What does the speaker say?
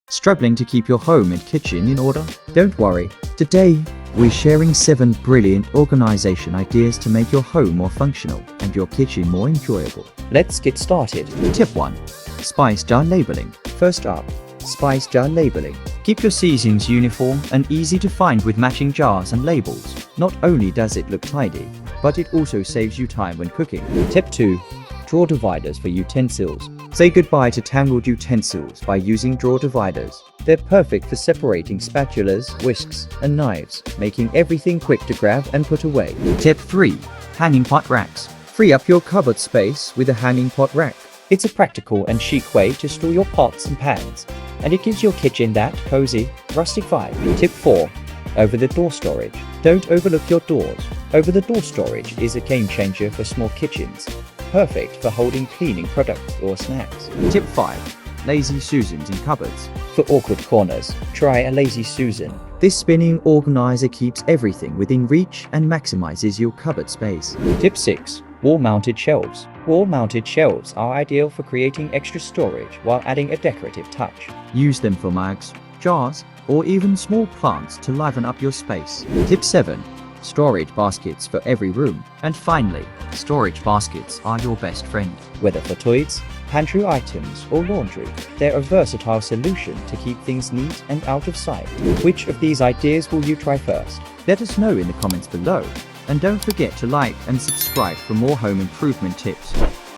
Struggling to keep your home and kitchen in order? Don't worry. Today, we're sharing 7 brilliant organization ideas to make your home more functional and your kitchen more enjoyable. Let's get started. Tip 1. Spice jar labeling. First up, spice jar labeling. Keep your seasonings uniform and easy to find with matching jars and labels. Not only does it look tidy, but it also saves you time when cooking. Tip 2. Drawer dividers for utensils. Say goodbye to tangled utensils by using drawer dividers. They're perfect for separating spatulas, whisks, and knives, making everything quick to grab and put away. Tip 3. Hanging pot racks. Free up your cupboard space with a hanging pot rack. It's a practical and chic way to store your pots and pans, and it gives your kitchen that cozy, rustic vibe. Tip 4. Over-the-door storage. Don't overlook your doors. Over-the-door storage is a game changer for small kitchens, perfect for holding cleaning products or snacks. Tip 5. Lazy Susans in cupboards. For awkward corners, try a lazy Susan. This spinning organizer keeps everything within reach and maximizes your cupboard space. Tip 6. Wall-mounted shelves. Wall-mounted shelves are ideal for creating extra storage while adding a decorative touch. Use them for mugs, jars, or even small plants to liven up your space. Tip 7. Storage baskets for every room. And finally, storage baskets are your best friend. Whether for toys, pantry items, or laundry, they're a versatile solution to keep things neat and out of sight. Which of these ideas will you try first? Let us know in the comments below. And don't forget to like and subscribe for more home improvement tips.